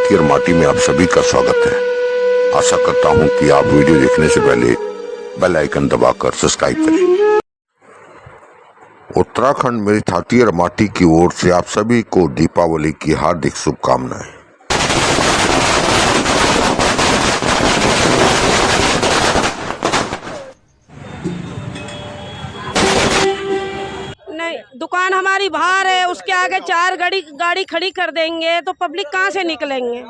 छाती और माटी में आप सभी का स्वागत है। आशा करता हूं कि आप वीडियो देखने से पहले बेल आइकन दबाकर सब्सक्राइब करें। उत्तराखंड मेरी छाती और माटी की ओर से आप सभी को दीपावली की हार्दिक शुभकामनाएं। नहीं, दुकान हमारी बाहर है, उसके आगे 4 गाड़ी खड़ी कर देंगे तो पब्लिक कहाँ से निकलेंगे?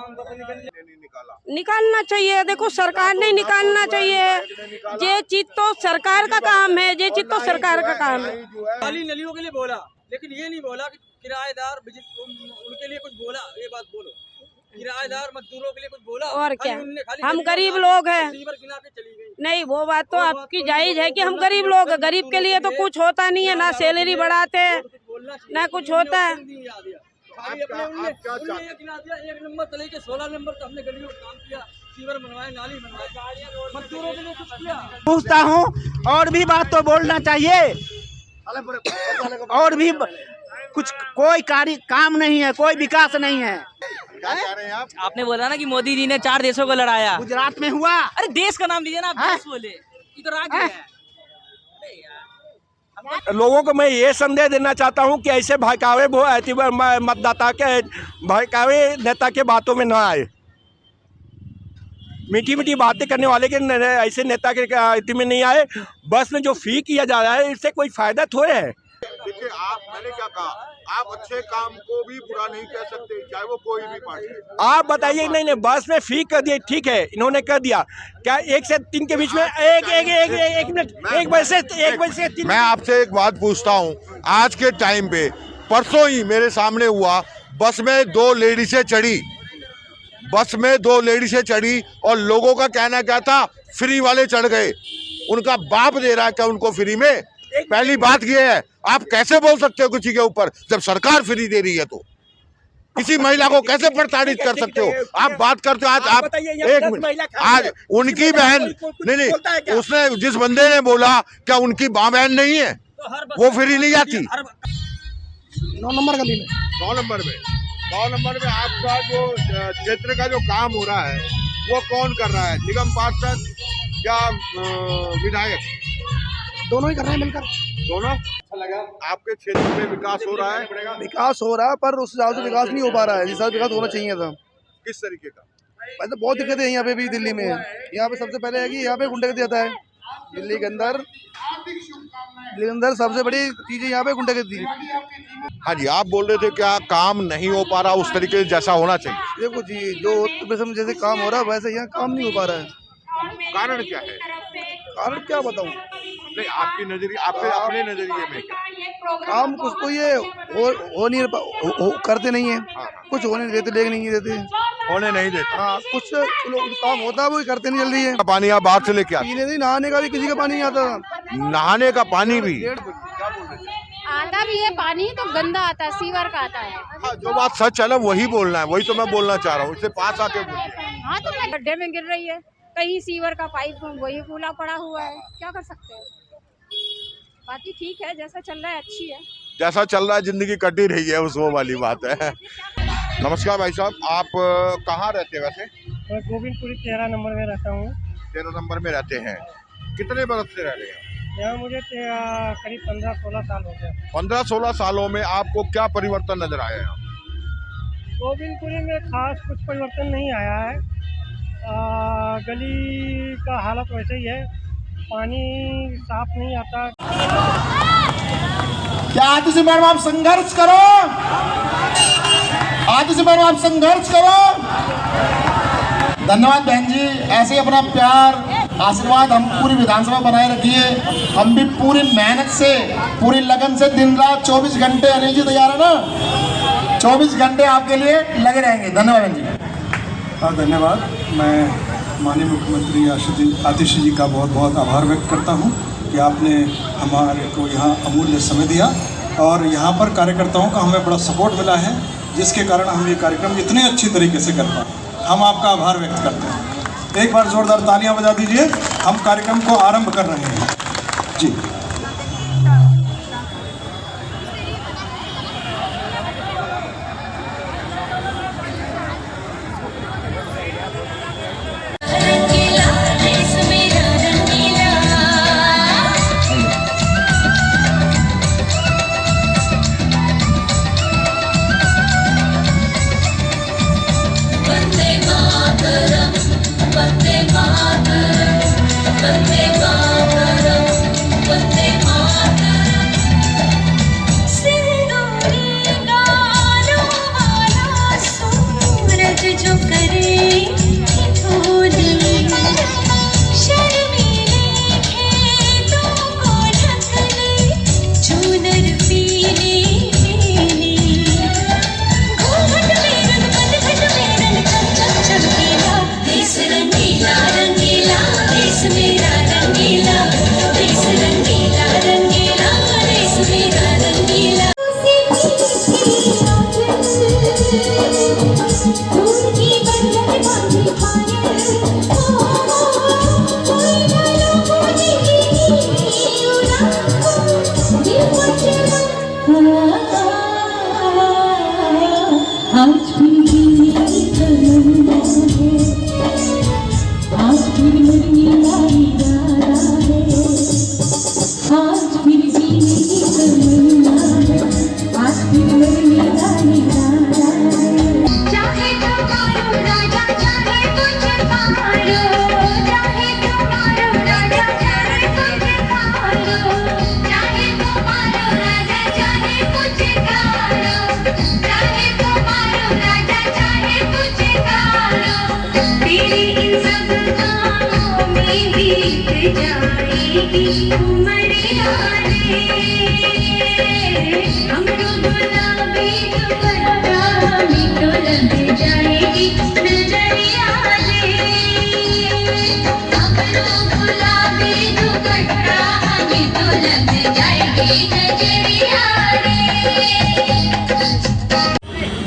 निकालना चाहिए। देखो, सरकार ने निकालना चाहिए। ये चीज तो सरकार का काम है, ये चीज तो सरकार का काम है। खाली नलियों के लिए बोला, लेकिन ये नहीं बोला कि किराएदार उनके लिए कुछ बोला। ये बात बोलो, किराएदार मजदूरों के लिए कुछ बोला? और क्या, हम गरीब लोग हैं। नहीं, वो बात तो आपकी जायज है कि हम गरीब लोग हैं। गरीब के लिए तो कुछ होता नहीं है, ना सैलरी बढ़ाते हैं ना कुछ होता है। एक नंबर चले के 16 नंबर तो हमने गलियों काम किया, सीवर बनवाए, नाली बनवाए, मजदूरों के लिए कुछ किया। पूछता हूँ, और भी बात तो बोलना चाहिए। और भी कुछ कोई कार्य काम नहीं है, कोई विकास नहीं है। क्या कह रहे हैं आप? आपने बोला ना कि मोदी जी ने 4 देशों को लड़ाया। गुजरात में हुआ। अरे देश का नाम लीजिए ना, आप देश बोले, ये तो राज्य है। लोगों को मैं ये संदेश देना चाहता हूं कि ऐसे भड़कावे मतदाता के भड़कावे नेता के बातों में न आए। मीठी मीठी बातें करने वाले के ऐसे नेता के इतने में नहीं आए। बस में जो फी किया जा रहा है, इससे कोई फायदा थोड़े है। देखिए, मैंने क्या कहा, आप अच्छे काम को भी बुरा नहीं कह सकते, चाहे वो कोई भी पार्टी। आप बताइए। नहीं, बस में फी कर दिए, ठीक है, इन्होंने कर दिया। क्या 1 से 3 के बीच में एक मिनट, 1 बजे से 3? मैं आपसे एक बात पूछता हूं, आज के टाइम पे परसों ही मेरे सामने हुआ, बस में 2 लेडीसें चढ़ी और लोगों का कहना क्या था, फ्री वाले चढ़ गए। उनका बाप दे रहा है क्या उनको फ्री में? पहली बात ये है, आप कैसे बोल सकते हो किसी के ऊपर जब सरकार फ्री दे रही है? तो किसी महिला को कैसे प्रताड़ित कर सकते हो? आप बात करते हो। आज आप एक मिनट, आज उनकी बहन नहीं, उसने जिस बंदे ने बोला, क्या उनकी माँ बहन नहीं है? वो फ्री नहीं जाती। 9 नंबर गली में, 9 नंबर में आपका जो क्षेत्र का जो काम हो रहा है, वो कौन कर रहा है? निगम पार्षद या विधायक? दोनों ही कर रहे हैं मिलकर। दोनों? अच्छा लगा। आपके क्षेत्र में विकास हो रहा है? विकास हो रहा है, पर उस हिसाब से विकास नहीं हो पा रहा है जिस हिसाब से विकास होना चाहिए था। किस तरीके का? वैसे बहुत दिक्कतें हैं यहाँ पे भी, दिल्ली में। यहाँ पे सबसे पहले है कि यहाँ पे गुंडागर्दी आता है। दिल्ली के अंदर सबसे बड़ी चीज है यहाँ पे गुंडागर्दी। हाँ जी, आप बोल रहे थे क्या काम नहीं हो पा रहा उस तरीके से जैसा होना चाहिए? देखो जी, जो उत्तर प्रदेश में जैसे काम हो रहा है वैसे यहाँ काम नहीं हो पा रहा है। कारण क्या है? कारण क्या बताऊँ? नहीं, आपकी नजरिए, आपके अपने नजरिए में काम कुछ तो ये हो नहीं करते नहीं है। कुछ होने देते, लेके नहीं देते, होने नहीं देते। हाँ, कुछ लोग काम होता है वो करते नहीं जल्दी है। पानी आप बाहर से लेके आते? पीने नहीं, नहाने का भी किसी का पानी नहीं आता। नहाने का पानी भी आता भी है, पानी तो गंदा आता है, सीवर का आता है। हाँ, जो बात सच है ना वही बोलना है, वही तो मैं बोलना चाह रहा हूँ। इससे पास आके बोलिए। हाँ, तो गड्ढे में गिर रही है, कहीं सीवर का पाइप वही खुला पड़ा हुआ है, क्या कर सकते हैं? बाकी ठीक है, जैसा चल रहा है अच्छी है। जैसा चल रहा है, जिंदगी कटी रही है, उस वो वाली बात है। नमस्कार भाई साहब, आप कहाँ रहते हैं वैसे? मैं गोविंदपुरी 13 नंबर में रहता हूँ। 13 नंबर में रहते हैं। कितने बरस से रह रहे हैं यहाँ? मुझे करीब 15-16 साल हो गया। 15-16 सालों में आपको क्या परिवर्तन नजर आया है? गोविंदपुरी में खास कुछ परिवर्तन नहीं आया है। गली का हालत वैसे ही है, पानी साफ नहीं आता। क्या आज से मैडम आप संघर्ष करो, आज से मैडम आप संघर्ष करो। धन्यवाद बहन जी, ऐसे ही अपना प्यार आशीर्वाद हम पूरी विधानसभा बनाए रखिए। हम भी पूरी मेहनत से, पूरी लगन से दिन रात 24 घंटे, अनिल जी तैयार है ना, 24 घंटे आपके लिए लगे रहेंगे। धन्यवाद बहन जी। धन्यवाद। मैं माननीय मुख्यमंत्री आतिश जी का बहुत बहुत आभार व्यक्त करता हूं कि आपने हमारे को यहाँ अमूल्य समय दिया और यहाँ पर कार्यकर्ताओं का हमें बड़ा सपोर्ट मिला है, जिसके कारण हम ये कार्यक्रम इतने अच्छी तरीके से कर पाए। हम आपका आभार व्यक्त करते हैं। एक बार जोरदार तालियां बजा दीजिए। हम कार्यक्रम को आरंभ कर रहे हैं जी।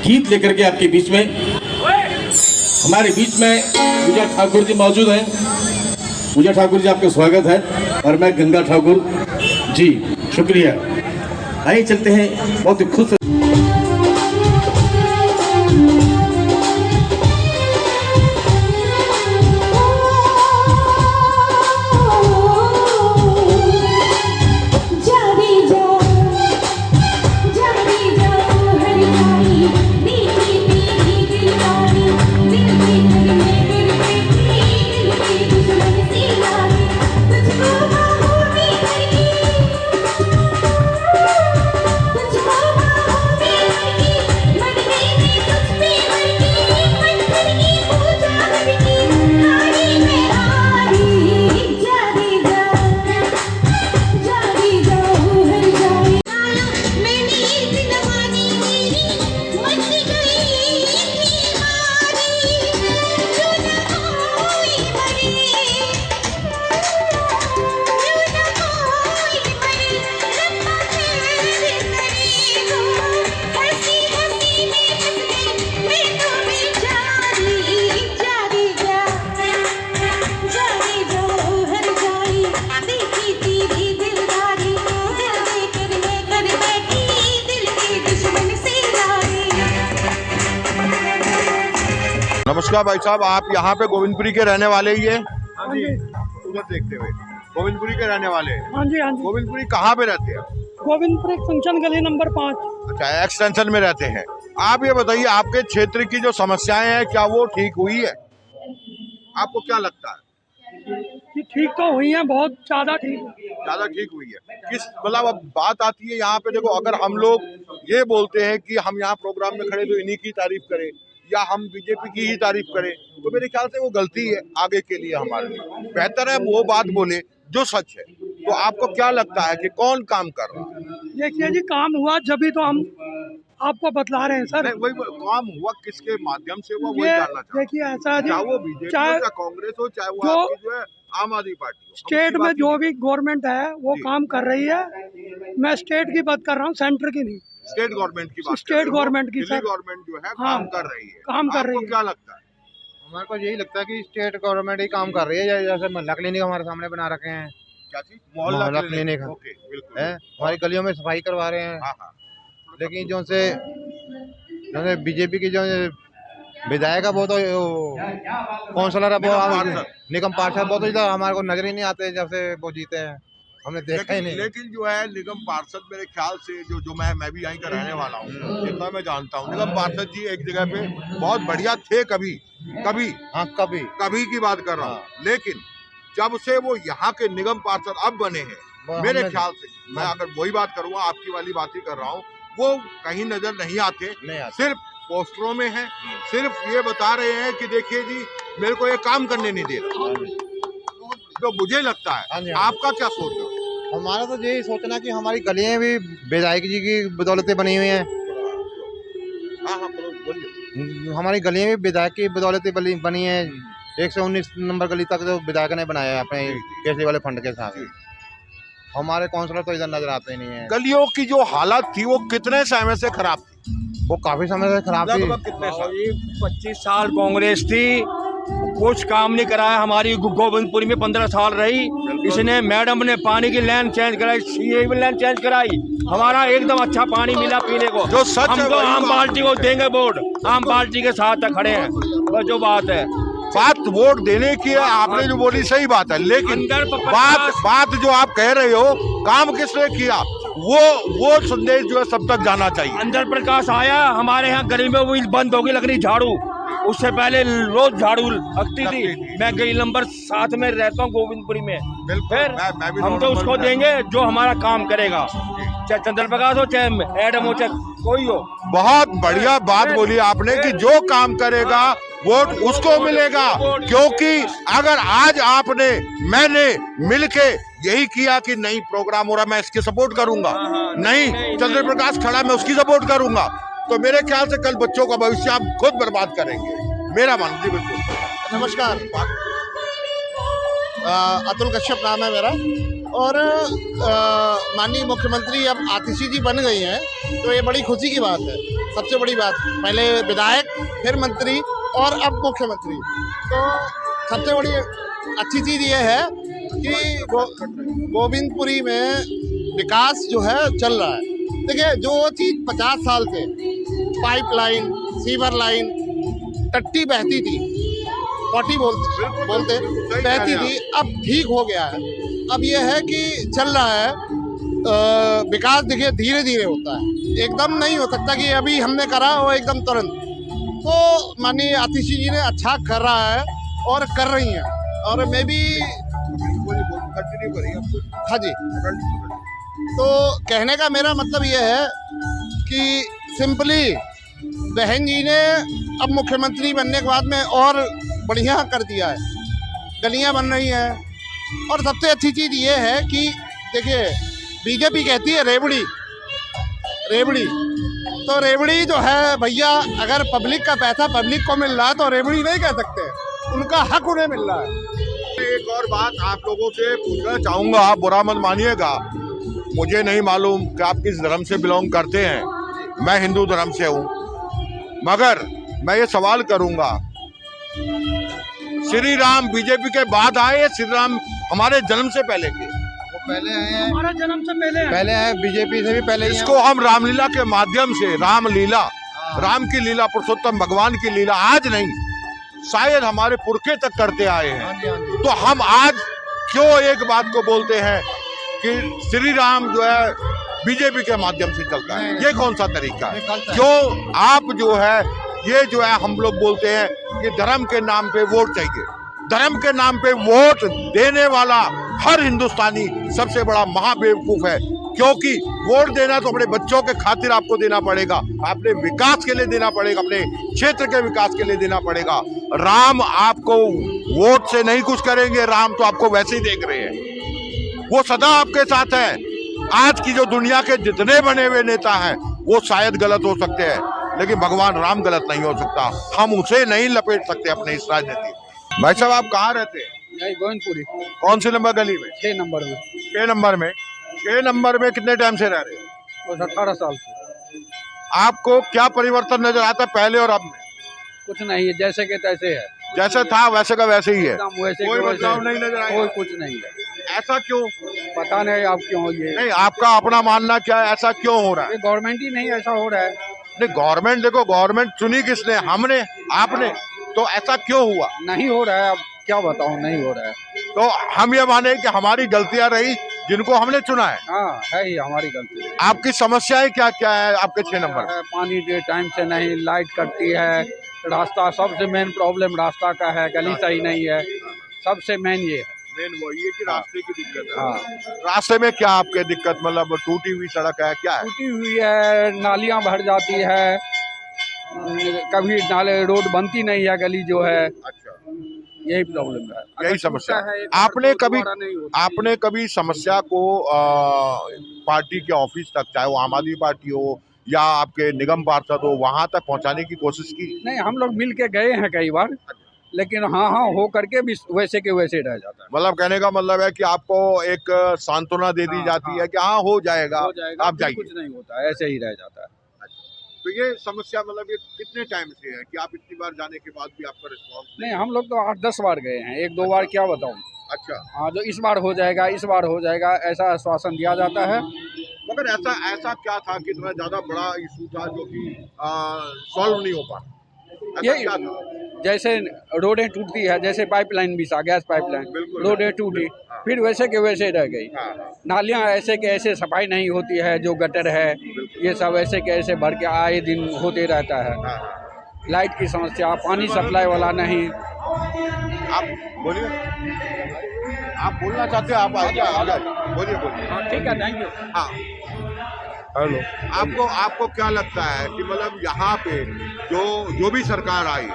गीत लेकर के आपके बीच में, हमारे बीच में पूजा ठाकुर जी मौजूद हैं। पूजा ठाकुर जी आपका स्वागत है और मैं गंगा ठाकुर जी, शुक्रिया। आइए चलते हैं, बहुत ही खुश नमस्कार भाई साहब, आप यहाँ पे गोविंदपुरी के रहने वाले ही है? हाँ जी। उधर देखते हुए गोविंदपुरी के रहने वाले हैं? हाँ जी हाँ जी। गोविंदपुरी कहाँ पे रहते हैं? गोविंदपुरी फंक्शन गली नंबर 5। अच्छा, एक्सटेंशन में रहते हैं। आप ये बताइए, आपके क्षेत्र की जो समस्याएं हैं क्या वो ठीक हुई है? आपको क्या लगता है? कि ठीक तो हुई है, बहुत ज्यादा ठीक हुई है। किस मतलब अब बात आती है यहाँ पे, देखो अगर हम लोग ये बोलते हैं कि हम यहाँ प्रोग्राम में खड़े तो इन्हीं की तारीफ करें या हम बीजेपी की ही तारीफ करें, तो मेरे ख्याल से वो गलती है आगे के लिए हमारे लिए। बेहतर है वो बात बोले जो सच है। तो आपको क्या लगता है कि कौन काम कर रहा है? देखिए जी, काम हुआ जब ही तो हम आपको बतला रहे हैं सर। वही काम हुआ किसके माध्यम से हुआ, वही जानना चाहते हैं। देखिए ऐसा है, चाहे वो बीजेपी हो, चाहे कांग्रेस हो, चाहे वो आपकी जो है आम आदमी पार्टी हो, स्टेट में जो भी गवर्नमेंट है वो काम कर रही है। मैं स्टेट की बात कर रहा हूँ, सेंटर की नहीं। स्टेट गवर्नमेंट की बात, स्टेट गवर्नमेंट की सर, गवर्नमेंट जो है हाँ, काम कर रही है। काम कर रही है। क्या लगता है? हमारे को यही लगता है कि स्टेट गवर्नमेंट ही काम कर रही है। जैसे मोहल्ला क्लिनिक हमारे सामने बना रखे हैं। क्या चीज? मोहल्ला क्लिनिक है, हमारी गलियों में सफाई करवा रहे हैं। लेकिन जो से बीजेपी की जो विधायक है वो तो काउंसलर है, वो निगम पार्षद, वो तो इधर हमारे को नजर ही नहीं आते जब से वो जीते हैं। हमने देखा ही नहीं। लेकिन जो है निगम पार्षद मेरे ख्याल से जो मैं भी यहीं का रहने वाला हूँ, जितना मैं जानता हूँ, निगम पार्षद जी एक जगह पे बहुत बढ़िया थे कभी हाँ कभी की बात कर रहा हूँ, लेकिन जब से वो यहाँ के निगम पार्षद अब बने हैं, मेरे ख्याल से मैं अगर वही बात करूँगा, आपकी वाली बात ही कर रहा हूँ, वो कहीं नजर नहीं आते, सिर्फ पोस्टरों में है, सिर्फ ये बता रहे हैं कि देखिए जी मेरे को ये काम करने नहीं दे रहा। तो मुझे लगता है, आपका क्या सोच है? हमारा तो यही सोचना कि हमारी गलियां भी विधायक जी की बदौलत बनी हुई हैं। हाँ बोलिए। हमारी गलियां भी विधायक की बदौलत बनी है। 119 नंबर गली तक जो विधायक ने बनाया है अपने केसरी वाले फंड के साथ। हमारे काउंसलर तो इधर नजर आते ही नहीं है। गलियों की जो हालत थी वो कितने समय से खराब थी? वो काफी समय से खराब थी। कितने साल? 25 साल कांग्रेस थी, कुछ काम नहीं कराया। हमारी गोविंदपुरी में 15 साल रही, इसने मैडम ने पानी की लाइन चेंज कराई, सीए की लाइन चेंज कराई, हमारा एकदम अच्छा पानी मिला पीने को। जो सच हम तो आम पार्टी को देंगे वोट, आम पार्टी के साथ खड़े हैं। बस जो बात है, बात वोट देने की है, आपने जो बोली सही बात है, लेकिन बात जो आप कह रहे हो काम किसने किया, वो संदेश जो है सब तक जाना चाहिए। अंदर प्रकाश आया, हमारे यहाँ गर्मियों में बंद होगी लकड़ी झाड़ू, उससे पहले रोज झाड़ू लगती थी। मैं गली नंबर 7 में रहता हूँ गोविंदपुरी में। फिर हम तो उसको देंगे जो हमारा काम करेगा, चाहे चंद्र प्रकाश हो, चाहे एडम हो, चाहे कोई हो। बहुत बढ़िया बात बोली आपने कि जो काम करेगा वोट उसको मिलेगा, क्योंकि अगर आज मैंने मिलके यही किया कि नहीं प्रोग्राम हो रहा मैं इसकी सपोर्ट करूंगा, नहीं चंद्र प्रकाश खड़ा मैं उसकी सपोर्ट करूंगा, तो मेरे ख्याल से कल बच्चों का भविष्य आप खुद बर्बाद करेंगे। मेरा मानना जी। बिल्कुल। नमस्कार, अतुल कश्यप नाम है मेरा, और माननीय मुख्यमंत्री अब आतिशी जी बन गई हैं, तो ये बड़ी खुशी की बात है। सबसे बड़ी बात, पहले विधायक, फिर मंत्री और अब मुख्यमंत्री। तो सबसे बड़ी अच्छी चीज़ ये है कि गोविंदपुरी में विकास जो है चल रहा है। देखिए, जो चीज़ 50 साल से पाइपलाइन, सीवर लाइन, टट्टी बहती थी, पॉटी बोलते बहती थी, अब ठीक हो गया है। अब ये है कि चल रहा है विकास। देखिए धीरे धीरे होता है, एकदम नहीं हो सकता कि अभी हमने करा वो एकदम तुरंत। तो माननीय आतिशी जी ने अच्छा कर रहा है और कर रही हैं, और मैं भी हाँ जी। तो कहने का मेरा मतलब ये है कि सिंपली बहन जी ने अब मुख्यमंत्री बनने के बाद में और बढ़िया कर दिया है, गलियां बन रही हैं। और सबसे अच्छी चीज़ ये है कि देखिए बीजेपी कहती है रेवड़ी, तो रेवड़ी जो है भैया, अगर पब्लिक का पैसा पब्लिक को मिल रहा है तो रेवड़ी नहीं कह सकते, उनका हक उन्हें मिल रहा है। एक और बात आप लोगों से पूछना चाहूंगा, आप बुरा मत मानिएगा, मुझे नहीं मालूम कि आप किस धर्म से बिलोंग करते हैं, मैं हिंदू धर्म से हूँ, मगर मैं ये सवाल करूंगा, श्री राम बीजेपी के बाद आए, श्री राम हमारे जन्म से पहले के? वो पहले आए हैं, हमारा जन्म से पहले आए, बीजेपी से भी पहले। इसको हम रामलीला के माध्यम से, रामलीला, राम की लीला, पुरुषोत्तम भगवान की लीला आज नहीं, शायद हमारे पुरखे तक करते आए हैं। तो हम आज क्यों एक बात को बोलते हैं कि श्री राम जो है बीजेपी के माध्यम से चलता है? ये कौन सा तरीका है? क्यों आप जो है ये जो है हम लोग बोलते हैं कि धर्म के नाम पे वोट चाहिए। धर्म के नाम पे वोट देने वाला हर हिंदुस्तानी सबसे बड़ा महाबेवकूफ है, क्योंकि वोट देना तो अपने बच्चों के खातिर आपको देना पड़ेगा, अपने विकास के लिए देना पड़ेगा, अपने क्षेत्र के विकास के लिए देना पड़ेगा। राम आपको वोट से नहीं कुछ करेंगे, राम तो आपको वैसे ही देख रहे हैं, वो सदा आपके साथ है। आज की जो दुनिया के जितने बने हुए नेता हैं वो शायद गलत हो सकते हैं, लेकिन भगवान राम गलत नहीं हो सकता, हम उसे नहीं लपेट सकते अपने इस राजनीति। भाई साहब आप कहाँ रहते हैं? गोविंदपुरी। कौन सी नंबर गली में? 6 नंबर में। 6 नंबर में। 6 नंबर में कितने टाइम से रह रहे हैं? 18 साल से। आपको क्या परिवर्तन नजर आता है पहले और अब में? कुछ नहीं है, जैसे के तैसे है, जैसे था वैसे का वैसे ही है, कोई बदलाव नहीं नजर आया? कोई कुछ नहीं है। ऐसा क्यों? पता नहीं आप क्यों ये नहीं, आपका अपना मानना क्या है, ऐसा क्यों हो रहा है? गवर्नमेंट ही नहीं ऐसा हो रहा है। नहीं, गवर्नमेंट देखो, गवर्नमेंट चुनी किसने? हमने, आपने, तो ऐसा क्यों हुआ? नहीं हो रहा है, अब क्या बताऊं, नहीं हो रहा है। तो हम ये माने कि हमारी गलतियां रही जिनको हमने चुना है। हाँ है ही हमारी गलती। आपकी समस्याएं क्या क्या है आपके 6 नंबर? पानी टाइम से नहीं, लाइट कटती है, रास्ता सबसे मेन प्रॉब्लम रास्ता का है, गली सही नहीं है, सबसे मेन ये है। मेन वो ये कि रास्ते की दिक्कत है। हाँ। रास्ते में क्या आपके दिक्कत, मतलब टूटी हुई सड़क है, क्या है? टूटी हुई है, नालियाँ भर जाती है, कभी नाले रोड बनती नहीं है, गली जो है। अच्छा, यही प्रॉब्लम है, यही समस्या है। आपने कभी समस्या को पार्टी के ऑफिस तक, चाहे वो आम आदमी पार्टी हो या आपके निगम पार्षद हो, वहां तक पहुंचाने की कोशिश की? नहीं, हम लोग मिल के गए हैं कई बार, लेकिन हाँ हो करके भी वैसे के वैसे रह जाता है। मतलब कहने का मतलब है कि आपको एक सांत्वना दे दी जाती है कि हाँ हो जाएगा, आप जाइए। कुछ नहीं होता, ऐसे ही रह जाता है। तो ये समस्या मतलब ये कितने टाइम से है कि आप इतनी बार जाने के बाद भी आपका रिस्पॉन्स नहीं? हम लोग तो 8-10 बार गए हैं, 1-2 बार क्या बताऊं। अच्छा। हाँ, जो इस बार हो जाएगा, इस बार हो जाएगा, ऐसा आश्वासन दिया जाता है। मगर ऐसा क्या था कि इतना ज्यादा बड़ा इशू था जो कि सॉल्व नहीं हो पा? यही जैसे रोडें टूटती है, जैसे पाइपलाइन भी सा, गैस पाइपलाइन, रोडें टूटी, फिर वैसे के वैसे रह गई। नालियाँ ऐसे के ऐसे सफाई नहीं होती है, जो गटर है ये सब ऐसे के ऐसे भर के आए दिन होते रहता है। लाइट की समस्या, पानी सप्लाई वाला नहीं। आप बोलिए, आप बोलना चाहते हैं? आप बोलिए। ठीक है, थैंक यू। हाँ, हेलो। आपको क्या लगता है कि मतलब यहाँ पे जो भी सरकार आई,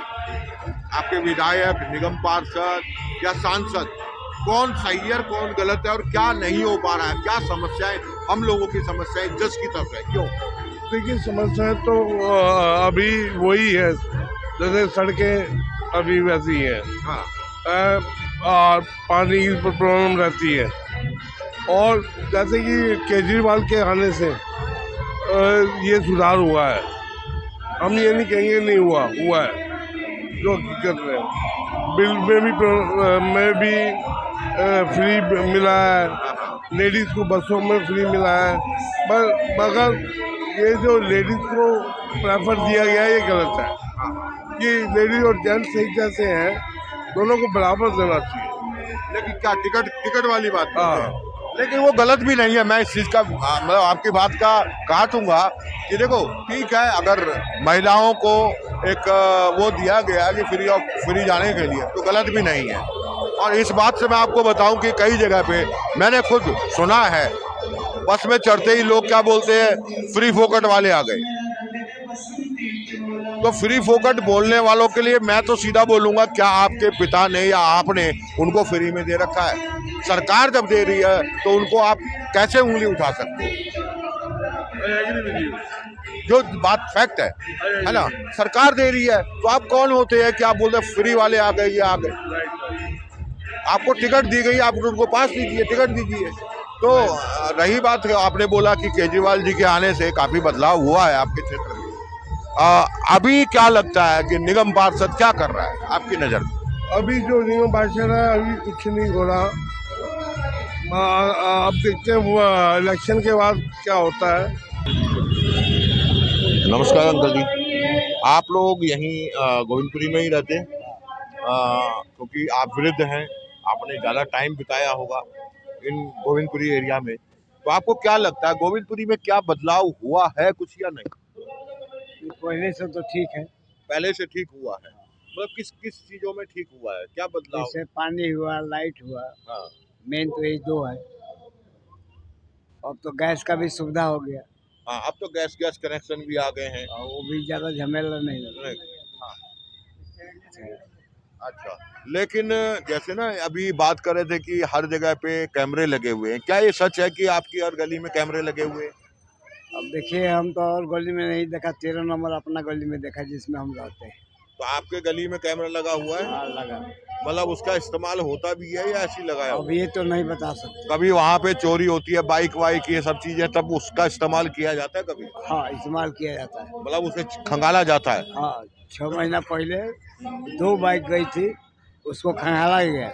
आपके विधायक, निगम पार्षद या सांसद, कौन सही है, कौन गलत है और क्या नहीं हो पा रहा है? क्या समस्याएं, हम लोगों की समस्याएं जस की तरफ है, क्यों? देखिए, समस्याएं तो अभी वही है, जैसे सड़कें अभी वैसी है। हाँ। और पानी की प्रॉब्लम रहती है, और जैसे कि केजरीवाल के आने से ये सुधार हुआ है। हम ये नहीं कहेंगे नहीं हुआ है, जो हकीकत है। बिल में भी फ्री मिला है, लेडीज़ को बसों में फ्री मिला है, मगर ये जो लेडीज़ को प्रेफर दिया गया है ये गलत है। कि लेडीज और जेंट्स एक जैसे हैं, दोनों को बराबर देना चाहिए। लेकिन क्या टिकट वाली बात? हाँ, लेकिन वो गलत भी नहीं है। मैं इस चीज़ का मतलब आपकी बात का काटूंगा कि देखो, ठीक है, अगर महिलाओं को एक वो दिया गया कि फ्री जाने के लिए, तो गलत भी नहीं है। और इस बात से मैं आपको बताऊं कि कई जगह पे मैंने खुद सुना है, बस में चढ़ते ही लोग क्या बोलते हैं, फ्री फोकट वाले आ गए। तो फ्री फोकट बोलने वालों के लिए मैं तो सीधा बोलूंगा, क्या आपके पिता ने या आपने उनको फ्री में दे रखा है? सरकार जब दे रही है तो उनको आप कैसे उंगली उठा सकते हो? जो बात फैक्ट है ना, सरकार दे रही है, तो आप कौन होते हैं कि आप बोलते हैं फ्री वाले आ गए, ये आ गए? आपको टिकट दी गई, आप उनको पास दीजिए, टिकट दीजिए। तो रही बात, आपने बोला कि केजरीवाल जी के आने से काफी बदलाव हुआ है आपके क्षेत्र में, अभी क्या लगता है कि निगम पार्षद क्या कर रहा है आपकी नजर में? अभी जो निगम पार्षद है, अभी कुछ नहीं हो रहा। अब देखते हैं वो इलेक्शन के बाद क्या होता है। नमस्कार अंकल जी, आप लोग यहीं गोविंदपुरी में ही रहते हैं? क्योंकि आप वृद्ध हैं, आपने ज़्यादा टाइम बिताया होगा इन गोविंदपुरी एरिया में, तो आपको क्या लगता है गोविंदपुरी में क्या बदलाव हुआ है कुछ या नहीं? पहले से तो ठीक है। पहले से ठीक हुआ है, मतलब किस किस चीजों में ठीक हुआ है, क्या बदलाव? जैसे पानी हुआ, लाइट हुआ। हाँ। मेन तो यही दो है। अब तो गैस का भी सुविधा हो गया। हाँ, अब तो गैस कनेक्शन भी आ गए हैं, और वो भी ज्यादा झमेला नहीं। हाँ। अच्छा, लेकिन जैसे ना अभी बात कर रहे थे कि हर जगह पे कैमरे लगे हुए हैं, क्या ये सच है कि आपकी हर गली में कैमरे लगे हुए हैं? अब देखिए, हम तो और गली में नहीं देखा, 13 नंबर अपना गली में देखा जिसमें हम रहते हैं। तो आपके गली में कैमरा लगा हुआ है? हाँ, लगा। मतलब उसका इस्तेमाल होता भी है या ऐसी लगाया? अब ये तो नहीं बता सकते। कभी वहाँ पे चोरी होती है, बाइक वाइक ये सब चीजें, तब उसका इस्तेमाल किया जाता है कभी? हाँ, इस्तेमाल किया जाता है। मतलब उसे खंगाला जाता है? हाँ, 6 महीना पहले 2 बाइक गई थी, उसको खंगाला गया।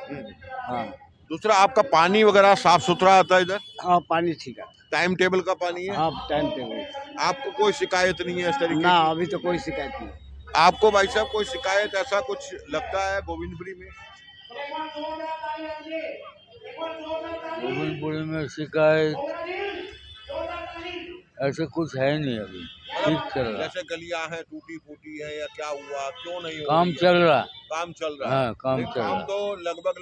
हाँ। दूसरा, आपका पानी वगैरह साफ सुथरा आता है इधर? हाँ, पानी ठीक है। टाइम टेबल का पानी है? हाँ, टाइम टेबल। आपको कोई शिकायत नहीं है इस तरीके? ना, अभी तो कोई शिकायत नहीं। आपको भाई साहब कोई शिकायत ऐसा कुछ लगता है गोविंदपुरी में? गोविंदपुरी में शिकायत ऐसे कुछ है नहीं अभी, ठीक चल रहा है। जैसे गलियां हैं टूटी फूटी है या क्या हुआ, क्यों नहीं हो काम रही है? चल रहा, काम चल रहा है। हाँ काम लेकिन चल काम रहा, तो लगभग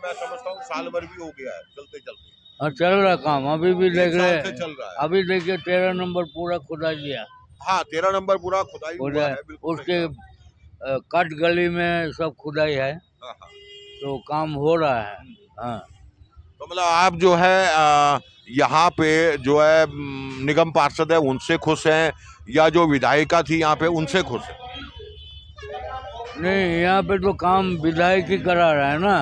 मैं समझता हूँ साल भर भी हो गया है चलते चलते। हाँ चल रहा काम, अभी भी देख 3 रहे साल से चल रहा है। अभी देखिए 13 नंबर पूरा खुदा दिया, हाँ 13 नंबर पूरा खुदाई हुआ है, बिल्कुल उसके सही कहा। कट गली में सब खुदाई है, हाँ, हाँ। तो काम हो रहा है। हाँ तो मतलब आप जो है यहाँ पे जो है निगम पार्षद है उनसे खुश हैं या जो विधायिका थी यहाँ पे उनसे खुश है? नहीं, यहाँ पे तो काम विधायक ही करा रहा है ना।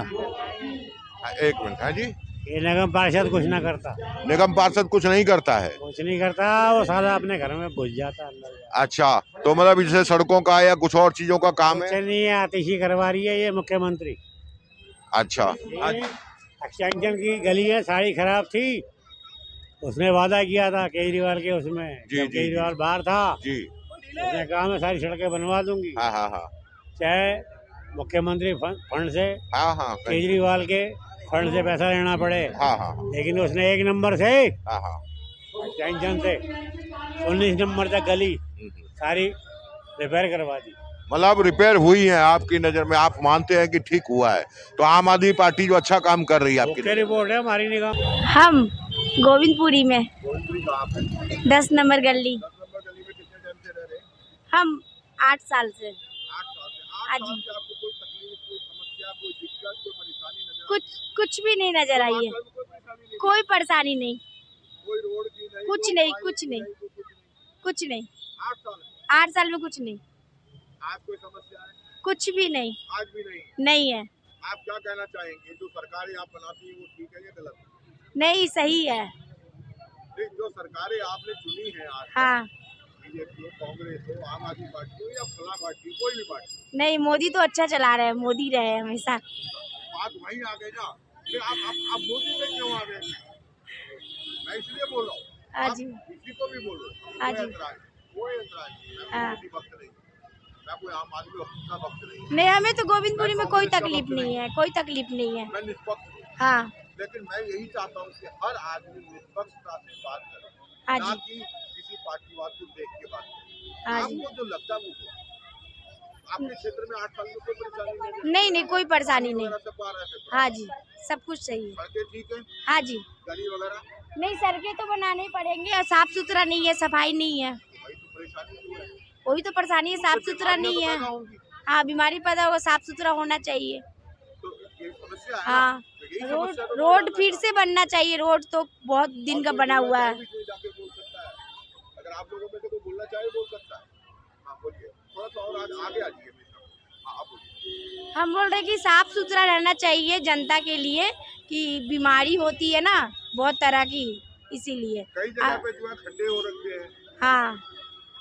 एक मिनट है जी, ये निगम पार्षद कुछ ना करता, निगम पार्षद कुछ नहीं करता है। कुछ नहीं करता, वो साला अपने घर में घुस जाता अंदर। अच्छा, तो मतलब जैसे सड़कों का या कुछ और चीजों का काम है? नहीं है, आतिशी करवा रही है ये मुख्यमंत्री। अच्छा, एक्सटेंशन की गली है, सारी खराब थी, उसने वादा किया था केजरीवाल के उसमें, जब केजरीवाल बाहर था जी, उसने कहा मैं सारी सड़कें बनवा दूंगी। हाँ हाँ हाँ, चाहे मुख्यमंत्री फंड से, हाँ हाँ, केजरीवाल के फंड से पैसा लेना पड़े, हाँ हाँ, लेकिन उसने 1 नंबर से, हाँ हाँ, एक्सटेंशन से 19 नंबर तक गली सारी रिपेयर करवा दी। मतलब रिपेयर हुई है आपकी नजर में, आप मानते हैं कि ठीक हुआ है? तो आम आदमी पार्टी जो अच्छा काम कर रही है आपकी नजर में। रिपोर्ट है हमारी निगम। हम गोविंदपुरी में 10 नंबर गली। हम 8 साल से। हाँ जी। कुछ भी नहीं नजर आई है, कोई परेशानी नहीं, कुछ नहीं, कुछ नहीं, कुछ नहीं, 8 साल में कुछ नहीं, आज कोई समस्या है? कुछ भी नहीं, आज भी नहीं, नहीं है। आप क्या कहना चाहेंगे, जो सरकारें आप बनाती हैं वो ठीक है या गलत है? नहीं, सही है। जो सरकारें आपने चुनी है आज, हाँ, बीजेपी हो, कांग्रेस हो, आम आदमी पार्टी हो या फला पार्टी, कोई भी पार्टी, नहीं, मोदी तो अच्छा चला रहे हैं, मोदी रहे हमेशा। बात वहीं आ गई ना, फिर आप मोदी में क्यों आ गए? मैं इसलिए बोल रहा हूँ, हाँ जी, किसी को भी बोल रहा हूँ, हाँ जी, कोई एतराज नहीं, मैं कोई वक्त नहीं, मैं कोई आम आदमी का वक्त नहीं। नहीं, हमें तो गोविंदपुरी में कोई तकलीफ नहीं है, कोई तकलीफ नहीं है। मैं निष्पक्ष हूँ, हाँ, लेकिन मैं यही चाहता हूँ कि हर आदमी निष्पक्षता से बात करे, हाँ ना जी, कि किसी पार्टीवाद को देख के बात करे। हाँ जी। आपको जो लगता है वो बोलो। आपके क्षेत्र में 8 साल में कोई परेशानी नहीं, नहीं, कोई परेशानी नहीं। सब आ रहा है, हाँ जी, सब कुछ सही है। सड़कें ठीक है, हाँ जी, गली वगैरह, नहीं, सड़कें तो बनाने ही पड़ेंगे, साफ सुथरा नहीं है, सफाई नहीं है, वही तो परेशानी क्यों है? वही तो परेशानी है, साफ सुथरा नहीं है। पैदा होंगी, हाँ, बीमारी पैदा होगा, साफ सुथरा होना चाहिए। तो ये समस्या है ना? हाँ, तो यही रोड समस्या तो रोड बताना फिर है। से बनना चाहिए, रोड तो बहुत दिन का बना हुआ है। बीच में जाके बोल सकता है, अगर आप लोगों में से कोई बोलना चाहे बोल सकता है। हाँ बोलिए, थोड़ा सा और आगे आ जाइए। हाँ आप बोलिए। हम बोल रहे हैं कि साफ सुथरा रहना चाहिए जनता के लिए, कि बीमारी होती है ना बहुत तरह की, इसीलिए। कई जगह पे जो है खड्डे हो रखे हैं। हाँ,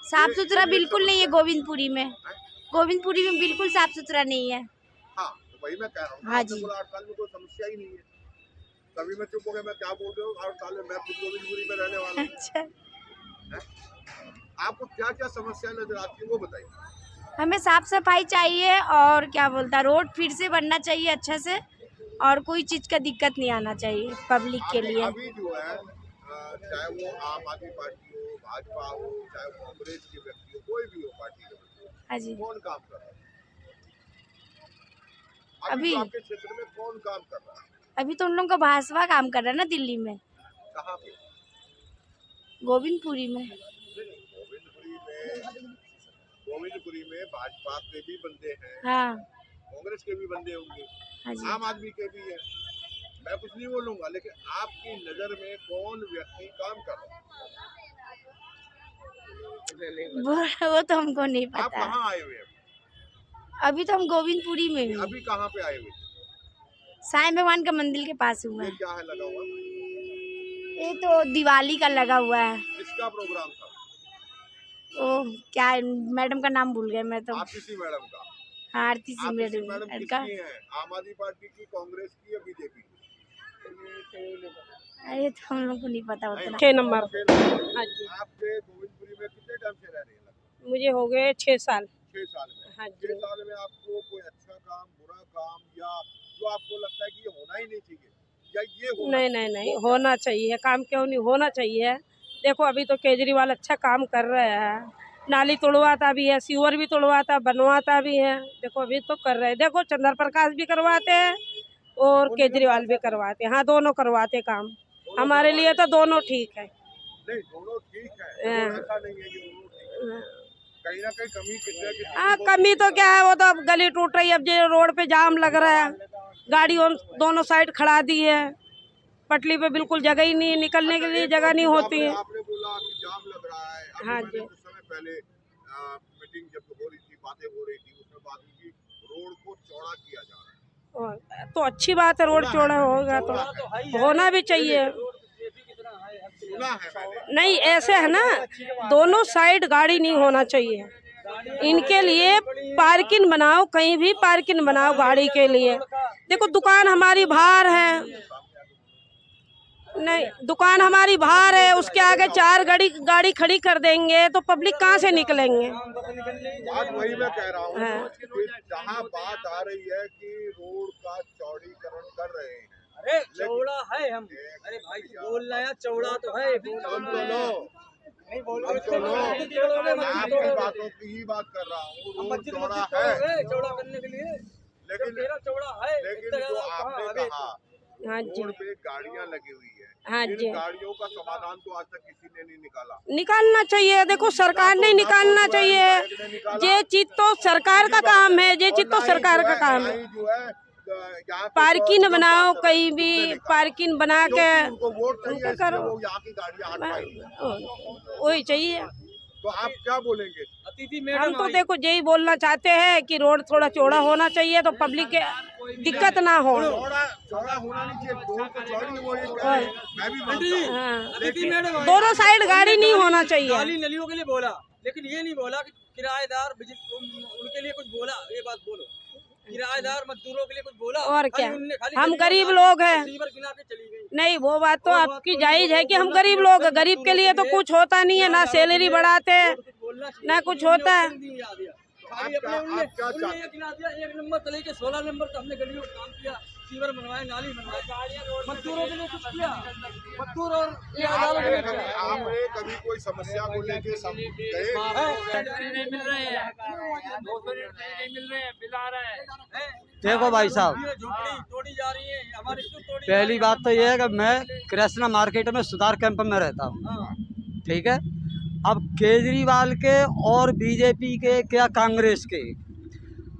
साफ सुथरा बिल्कुल नहीं है गोविंदपुरी में, गोविंदपुरी में बिल्कुल साफ सुथरा नहीं है। हाँ, तो वही मैं कह रहा हूँ। हाँ जी, 8 साल में कोई समस्या ही नहीं है, तभी मैं चुप हो गया। मैं क्या बोल रहा हूँ, 8 साल में मैं खुद गोविंदपुरी में रहने वाला हूँ। अच्छा, आपको क्या क्या समस्या नजर आती है वो बताइए। हमें साफ सफाई चाहिए और क्या बोलता, रोड फिर से बनना चाहिए अच्छा से, और कोई चीज़ का दिक्कत नहीं आना चाहिए पब्लिक के लिए। अभी जो है चाहे वो आम आदमी पार्टी हो, भाजपा हो, चाहे वो कांग्रेस के व्यक्ति हो, कोई भी हो पार्टी के व्यक्ति, हाँ जी, कौन काम कर रहा है? अभी तो आपके क्षेत्र में कौन काम कर रहा है? अभी तो उन लोगों का भाजपा काम कर रहा है ना दिल्ली में। कहाँ पे? गोविंदपुरी में। गोविंदपुरी में भाजपा के भी बंदे हैं, हाँ, कांग्रेस के भी बंदे होंगे, हाँ जी, आम आदमी के भी है। मैं कुछ नहीं बोलूंगा, लेकिन आपकी नजर में कौन व्यक्ति काम कर रहा है? वो तो हमको नहीं आप पता। कहाँ आए हुए हैं? अभी तो हम गोविंदपुरी में हैं। अभी कहाँ पे आए हुए? साईं भगवान का मंदिर के पास हुआ ये है। क्या है लगा हुआ? ये तो दिवाली का लगा हुआ है। किसका प्रोग्राम था? ओ क्या, मैडम का नाम भूल गए मैं तो। आतिशी मैडम का। हाँ, आरती सी आतिशी मैडम मैडम का। किसकी हैं? आम आदमी पार्टी की, कांग्रेस की या बीजेपी की? अरे तो हम लोग को नहीं पता उतना। 6 नंबर। हाँ जी। आपके गोविंदपुरी में कितने टाइम से रह रही हैं? मुझे हो गए 6 साल। 6 साल में। हाँ जी। 6 साल में आपको कोई अच्छा काम, बुरा काम, या जो तो आपको लगता है कि ये होना ही नहीं चाहिए या ये नहीं होना चाहिए। काम क्यों नहीं होना चाहिए। देखो अभी तो केजरीवाल अच्छा काम कर रहे हैं, नाली तोड़वाता भी है, सीवर भी तोड़वाता, बनवाता भी है। देखो अभी तो कर रहे हैं। देखो चंद्र प्रकाश भी करवाते हैं और केजरीवाल भी करवाते हैं। हाँ दोनों करवाते काम। हमारे लिए तो दोनों ठीक है। नहीं दोनों ठीक है, ऐसा नहीं है कि दोनों ठीक है। कहीं ना कहीं कमी किसी हाँ कमी तो क्या है, वो तो अब गली टूट रही है। अब जो रोड पे जाम लग रहा है, गाड़ी दोनों साइड खड़ा दी है, पटली पे बिल्कुल जगह ही नहीं, निकलने के लिए जगह नहीं होती है। आपने बोला कि जाम लग रहा है। हाँ जी। कुछ समय पहले मीटिंग जब हो रही थी, बातें हो रही थी, उसमें बात हुई कि रोड को चौड़ा किया जा रहा है। तो अच्छी बात है, रोड चौड़ा होगा तो होना भी चाहिए। नहीं ऐसे है ना, दोनों साइड गाड़ी नहीं होना चाहिए। इनके लिए पार्किंग बनाओ, कहीं भी पार्किंग बनाओ गाड़ी के लिए। देखो दुकान हमारी बाहर है, नहीं दुकान हमारी बाहर है, उसके आगे 4 गाड़ी खड़ी कर देंगे तो पब्लिक कहाँ से निकलेंगे। आज वही मैं कह रहा हूँ कि जहाँ बात आ रही है कि रोड का चौड़ीकरण कर रहे हैं। अरे चौड़ा है हम, अरे भाई बोल रहे हैं चौड़ा तो है। नहीं बोलो, आपकी बातों की ही बात कर रहा हूँ। रोड चौड़ा है, चौड़ा करने के लिए, लेकिन चौड़ा है। लेकिन जो आपने कहा हाँ जी, रोड पे गाड़ियाँ लगी हुई है, हाँ जी, गाड़ियों का समाधान तो आज तक किसी ने नहीं निकाला। निकालना चाहिए। देखो सरकार ने निकालना चाहिए। ये चीज तो सरकार का काम है, ये चीज तो सरकार का काम है। जो है पार्किंग बनाओ, कहीं भी पार्किंग बना के वोट करो, वो यहाँ की गाड़ियाँ हटवाएंगे। वही चाहिए। तो आप क्या बोलेंगे? हम तो देखो यही बोलना चाहते हैं कि रोड थोड़ा चौड़ा होना चाहिए तो पब्लिक के दिक्कत ना हो। चौड़ा होना नहीं चाहिए, रोड तो चौड़ी हो रही है, मैं भी मानता हूं। दोनों साइड गाड़ी नहीं होना चाहिए। नाली नलियों के लिए बोला, लेकिन ये नहीं बोला कि किराएदार उनके लिए कुछ बोला। ये बात बोलो, किराएदार मजदूरों के लिए कुछ बोला? और क्या, हम गरीब लोग हैं। नहीं वो बात तो आपकी जायज है कि हम गरीब लोग हैं। गरीब के लिए तो कुछ होता नहीं है, ना सैलरी बढ़ाते ना कुछ होता है। एक नंबर से लेके 16 नंबर तक हमने गलियों काम किया, सीवर बनवाए, नाली बनवाए, मजदूरों के लिए कुछ किया। मजदूर और आपने कभी कोई समस्या को लेके देखो भाई साहब, पहली बात तो ये है कि मैं कृष्णा मार्केट में सुधार कैंप में रहता हूँ, ठीक है। अब केजरीवाल के और बीजेपी के क्या कांग्रेस के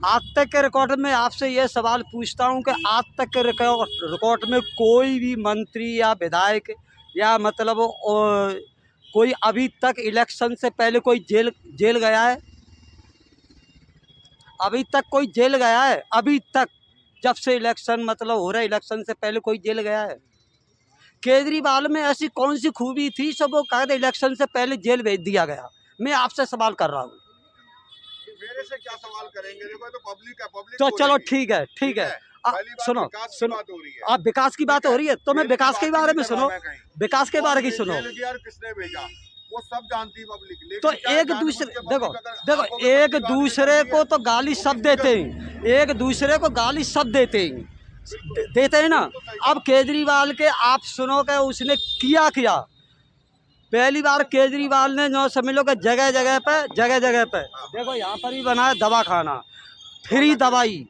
आज तक के रिकॉर्ड में आपसे ये सवाल पूछता हूँ कि आज तक के रिकॉर्ड में कोई भी मंत्री या विधायक या मतलब कोई अभी तक इलेक्शन से पहले कोई जेल गया है? अभी तक कोई जेल गया है? अभी तक जब से इलेक्शन मतलब हो रहा है, इलेक्शन से पहले कोई जेल गया है? केजरीवाल में ऐसी कौन सी खूबी थी सब वो कहा था इलेक्शन से पहले जेल भेज दिया गया? मैं आपसे सवाल कर रहा हूँ। मेरे से क्या सवाल करेंगे? देखो तो पब्लिक है, पब्लिक तो चलो ठीक है, ठीक है। सुनो सुनो, आप विकास की बात हो रही है तो मैं विकास के बारे में सुनो, विकास के बारे में सुनो। किसने भेजा वो सब जानती पब्लिक। तो एक दूसरे देखो एक दूसरे को तो गाली सब देते हैं, एक दूसरे को गाली सब देते हैं ना। अब केजरीवाल के आप सुनो कि उसने क्या किया। पहली बार केजरीवाल ने जो समझ लो कि जगह जगह पे देखो यहाँ पर भी बना है दवाखाना, फ्री दवाई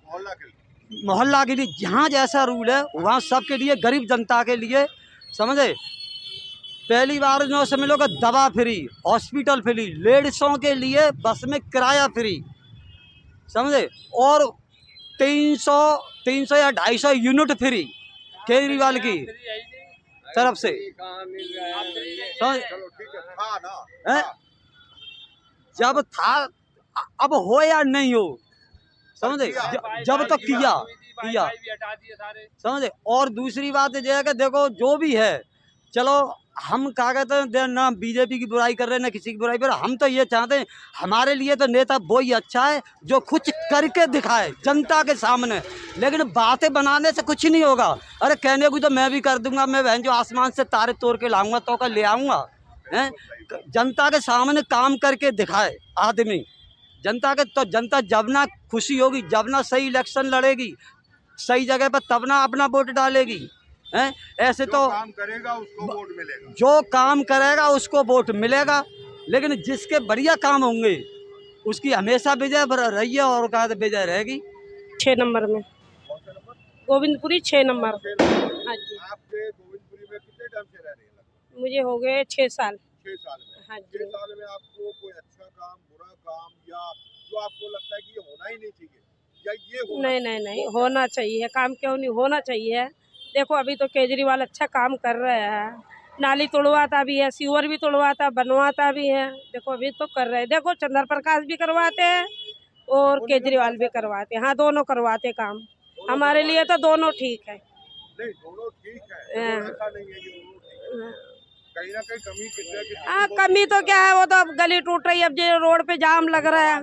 मोहल्ला के लिए, जहाँ जैसा रूल है वहाँ सबके लिए, गरीब जनता के लिए, समझे। पहली बार जो समझ लो कि दवा फ्री, हॉस्पिटल फ्री, लेडीसों के लिए बस में किराया फ्री, समझे। और 300 या 250 यूनिट फ्री केजरीवाल की तरफ से। जब था, अब हो या नहीं हो, समझे, जब तक किया समझे। और दूसरी बात यह है कि देखो जो भी है, चलो हम क्या कहते हैं ना बीजेपी की बुराई कर रहे हैं ना किसी की बुराई कर रहे हैं। हम तो ये चाहते हैं हमारे लिए तो नेता वो ही अच्छा है जो कुछ करके दिखाए जनता के सामने, लेकिन बातें बनाने से कुछ नहीं होगा। अरे कहने को तो मैं भी कर दूंगा, मैं बहन जो आसमान से तारे तोड़ के लाऊंगा तो का ले आऊँगा, हैं। जनता के सामने काम करके दिखाए आदमी, जनता के तो जनता जब ना खुशी होगी, जब ना सही इलेक्शन लड़ेगी, सही जगह पर तब ना अपना वोट डालेगी। हैं ऐसे तो काम करेगा उसको वोट मिलेगा, जो काम करेगा उसको वोट मिलेगा, लेकिन जिसके बढ़िया काम होंगे उसकी हमेशा विजय रही है और का विजय रहेगी। 6 नंबर में गोविंदपुरी 6 नंबर। हाँ जी। आपके गोविंदपुरी में कितने टाइम से रह रही हैं? मुझे हो गए 6 साल। 6 साल में। हाँ 6 जी। साल में आपको कोई अच्छा काम, बुरा काम, या जो आपको लगता है कि ये होना ही नहीं चाहिए, या ये होना नहीं होना चाहिए, काम क्यों नहीं होना चाहिए। देखो अभी तो केजरीवाल अच्छा काम कर रहे हैं, नाली तोड़वाता भी है, सीवर भी तोड़वाता, बनवाता भी है। देखो अभी तो कर रहे हैं। देखो चंद्र प्रकाश भी करवाते हैं और केजरीवाल भी करवाते हैं। हाँ दोनों करवाते काम। हमारे लिए तो दोनों ठीक है। नहीं, दोनों ठीक है, ऐसा नहीं है कि दोनों ठीक है। कहीं ना कहीं कमी किसी हाँ कमी तो क्या है, वो तो अब गली टूट रही है, अब जो रोड पे जाम लग रहा है,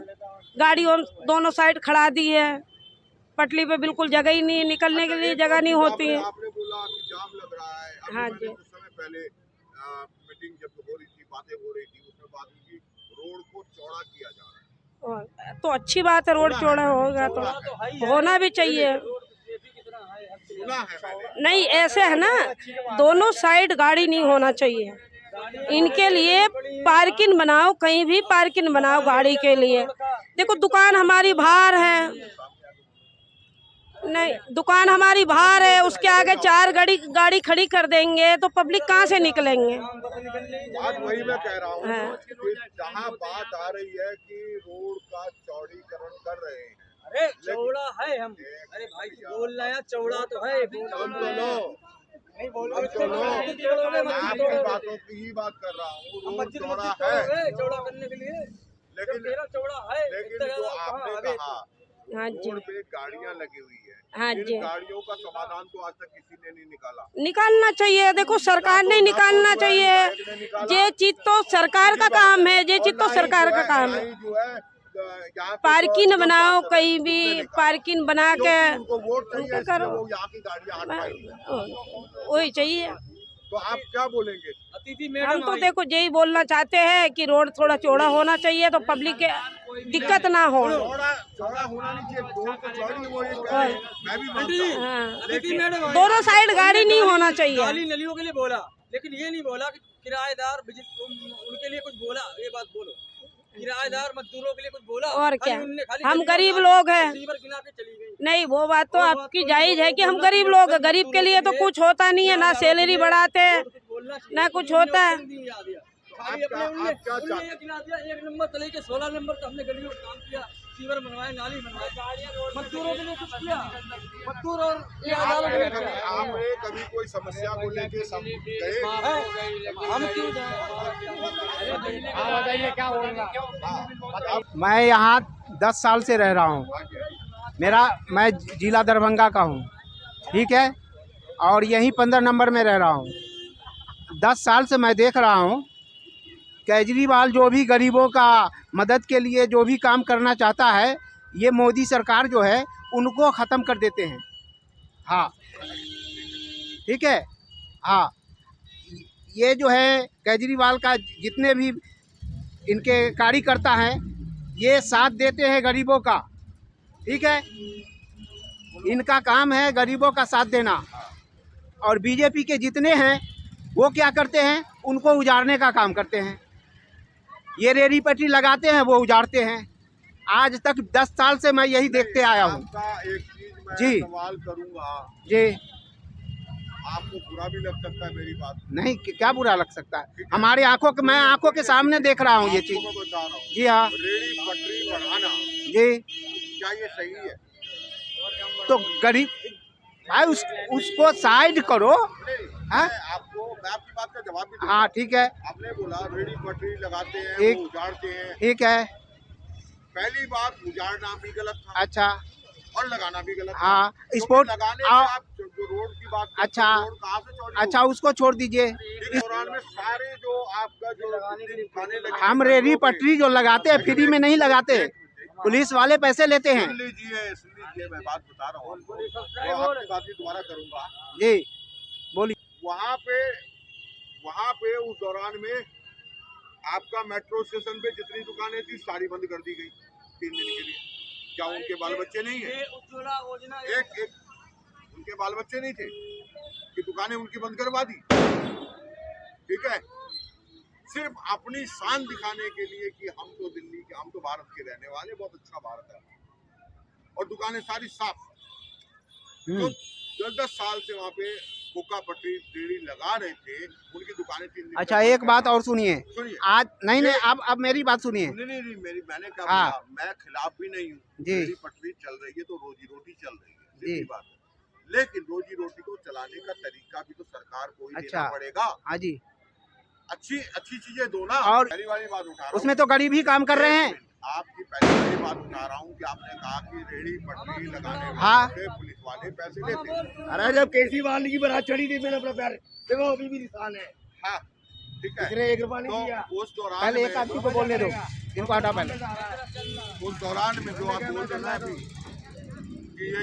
गाड़ी दोनों साइड खड़ा दी है, पटली पे बिल्कुल जगह ही नहीं, निकलने के लिए जगह नहीं होती है। आपने बोला कि जाम लग रहा है। हाँ जी। कुछ समय पहले मीटिंग जब हो रही थी, बातें हो रही थी, उसमें बात हुई कि रोड को चौड़ा किया जा रहा है। तो अच्छी बात है, रोड चौड़ा होगा तो होना भी चाहिए। सुना है मैंने। नहीं ऐसे है ना, दोनों साइड गाड़ी नहीं होना चाहिए, इनके लिए पार्किंग बनाओ, कहीं भी पार्किंग बनाओ गाड़ी के लिए। देखो दुकान हमारी बाहर है, नहीं दुकान हमारी बाहर है, उसके आगे 4 गाड़ी खड़ी कर देंगे तो पब्लिक कहाँ से निकलेंगे। बात वही मैं कह रहा हूँ कि जहाँ बात आ रही है कि रोड का चौड़ीकरण कर रहे हैं। अरे चौड़ा है हम, अरे भाई बोल रहे हैं चौड़ा तो है, आपकी बातों की ही बात कर रहा हूँ। रोड चौड़ा है, चौड़ा करने के लिए, लेकिन तेरा चौड़ा है, लेकिन जो आपने कहा हाँ जी। रोड पे गाड़ियाँ लगी हुई है, हाँ इन जी। गाड़ियों का समाधान तो आज तक किसी ने नहीं निकाला। निकालना चाहिए, देखो सरकार ने निकालना चाहिए, ये चीज तो सरकार का काम है, ये चीज तो सरकार का काम है। जो है पार्किंग बनाओ, कहीं भी पार्किंग बना के उनको वोट चाहिए, करो, वो यहाँ की गाड़ियाँ हटवाएंगे। वही चाहिए। तो आप क्या बोलेंगे? अतिथि हम मैडम तो देखो यही बोलना चाहते हैं कि रोड थोड़ा चौड़ा होना चाहिए तो पब्लिक के दिक्कत ना हो। चौड़ा होना नहीं चाहिए, रोड तो चौड़ी हो रही है, मैं भी मानता हूँ। हाँ। अतिथि मैडम दोनों साइड गाड़ी नहीं होना चाहिए। नाली नलियों के लिए बोला, लेकिन ये नहीं बोला कि किराएदार उनके लिए कुछ बोला। ये बात बोलो, किराएदार मजदूरों के लिए कुछ बोला? और क्या, खाली हम गरीब लोग हैं। गिना के चली गई। नहीं वो बात तो आपकी जायज है कि हम गरीब लोग हैं, गरीब के लिए तो कुछ होता नहीं है, ना सैलरी बढ़ाते ना कुछ होता है। खाली अपने उनने ये गिना दिया, 1 नंबर से लेके 16 नंबर तक हमने गलियों का काम किया, सीवर बनवाए, नाली बनवाए, मजदूरों के लिए कुछ किया, मजदूर और आपने कभी कोई समस्या को लेके गए? हम क्यों मैं यहाँ 10 साल से रह रहा हूँ। मैं जिला दरभंगा का हूँ, ठीक है, और यहीं 15 नंबर में रह रहा हूँ। 10 साल से मैं देख रहा हूँ केजरीवाल जो भी गरीबों का मदद के लिए जो भी काम करना चाहता है, ये मोदी सरकार जो है उनको ख़त्म कर देते हैं। हाँ ठीक है, हाँ ये जो है केजरीवाल का जितने भी इनके कार्यकर्ता हैं ये साथ देते हैं गरीबों का, ठीक है, इनका काम है गरीबों का साथ देना। और बीजेपी के जितने हैं वो क्या करते हैं, उनको उजाड़ने का काम करते हैं। ये रेडी पटरी लगाते हैं, वो उजाड़ते हैं। आज तक 10 साल से मैं यही देखते आया हूँ। एक चीज मैं जी सवाल करूंगा, जी, आपको बुरा भी लग सकता है मेरी बात? नहीं क्या बुरा लग सकता है, हमारे मैं आंखों के सामने देख रहा हूँ ये चीज। मैं बता रहा हूँ, जी हाँ, रेडी पटरी बढ़ाना जी, क्या ये सही है? तो गरीब भाई उसको साइड करो। हाँ मैं आपकी बात का जवाब भी हाँ ठीक है, आपने बोला रेडी पटरी लगाते हैं, ठीक, वो उजाड़ते हैं, ठीक है। पहली बात उजाड़ना भी गलत था, अच्छा, और लगाना भी गलत था। हाँ तो स्पोर्ट लगाने में आप जो रोड की बात करते हैं, अच्छा रोड कहाँ से चौड़ी अच्छा होगी? उसको छोड़ दीजिए। इस दौरान में सारे जो आपका जो दुकानें लगी, हम रेडी पटरी जो लगाते हैं फ्री में नहीं लगाते, पुलिस वाले पैसे लेते हैं। सुन लीजिए मैं बात बता रहा हूँ, आपकी बात भी दोबारा करूंगा जी, बोलिए। वहाँ पे उस दौरान में आपका मेट्रो स्टेशन पे जितनी दुकानें थी सारी बंद कर दी गई 3 दिन के लिए। क्या उनके बाल बच्चे नहीं है? बाल बच्चे नहीं थे कि दुकानें उनकी बंद करवा दी? ठीक है, सिर्फ अपनी शान दिखाने के लिए कि हम तो दिल्ली के, हम तो भारत के रहने वाले, बहुत अच्छा भारत है, और दुकानें सारी साफ। जो 10-10 साल से वहाँ पे हुक्का पट्टी रेड़ी लगा रहे थे, उनकी दुकानें 3 दिन। अच्छा, एक बात और सुनिए आज। नहीं, अब मेरी बात सुनिए। नहीं, मैंने क्या बोला, मैं खिलाफ भी नहीं हूँ। जी, रेड़ी पटरी चल रही है तो रोजी रोटी चल रही है, सीधी बात है, लेकिन रोजी रोटी को चलाने का तरीका भी तो सरकार को ही देना पड़ेगा। हाँ जी, अच्छी चीजें दो ना। और पहली वाली बात उठा रहा हूं, उसमें तो गरीब ही काम कर रहे हैं। आपकी पहली वाली बात उठा रहा हूँ कि आपने कहा कि रेड़ी पटरी लगाने वाले पुलिस वाले पैसे लेते। अरे जब केजरीवाल की बारात चढ़ी थी मैंने अपना पैर देखो, अभी भी निशान है। हाँ, ठीक है, 1 रुपया नहीं दिया। उस दौरान पहले एक आदमी को बोलने दो, इनको हटा पहले। उस दौरान में जो आप बोल रहे हैं अभी कि ये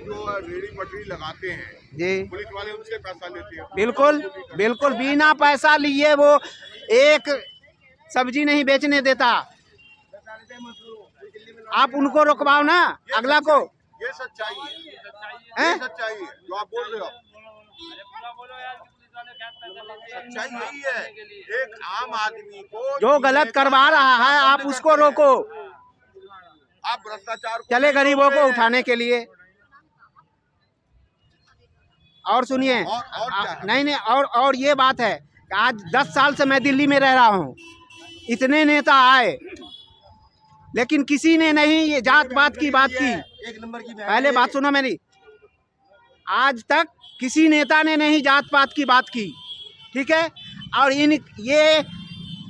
जो रेड़ी पटरी लगाते हैं जी, पुलिस वाले उनसे पैसा लेते हैं। बिल्कुल बिना पैसा लिए वो एक सब्जी नहीं बेचने देता। आप उनको रोकवाओ ना, अगला को। ये सच्चाई है, ये सच्चाई है जो आप बोल रहे हो। सच्चाई यही है, एक आम आदमी को जो गलत करवा रहा है आप उसको रोको। आप भ्रष्टाचार चले गरीबों को उठाने के लिए। और सुनिए, नहीं, और ये बात है कि आज 10 साल से मैं दिल्ली में रह रहा हूँ, इतने नेता आए लेकिन किसी ने नहीं ये जात पात की बात की। एक नंबर की पहले बात सुनो मेरी, आज तक किसी नेता ने नहीं जात पात की बात की, ठीक है। और ये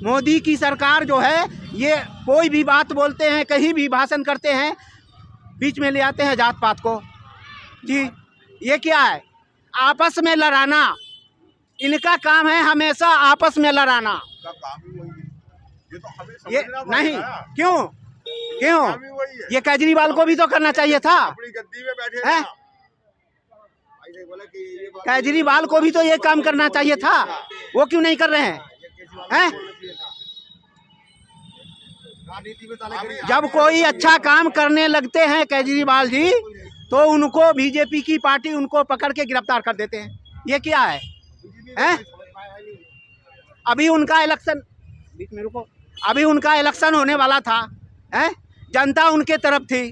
मोदी की सरकार जो है, ये कोई भी बात बोलते हैं, कहीं भी भाषण करते हैं, बीच में ले आते हैं जात पात को। जी, ये क्या है? आपस में लड़ाना, इनका काम है हमेशा आपस में लड़ाना। ये तो हमें ये समझना नहीं, पड़ेगा। क्यों ये केजरीवाल को भी तो करना चाहिए था। अपनी गद्दी में बैठे हैं? केजरीवाल को भी तो ये काम करना चाहिए था, वो क्यों नहीं कर रहे हैं? जब कोई अच्छा काम करने लगते हैं केजरीवाल जी, तो उनको बीजेपी की पार्टी उनको पकड़ के गिरफ्तार कर देते हैं। ये क्या है? अभी उनका इलेक्शन, बीच में रुको, अभी उनका इलेक्शन होने वाला था, हैं? जनता उनके तरफ थी,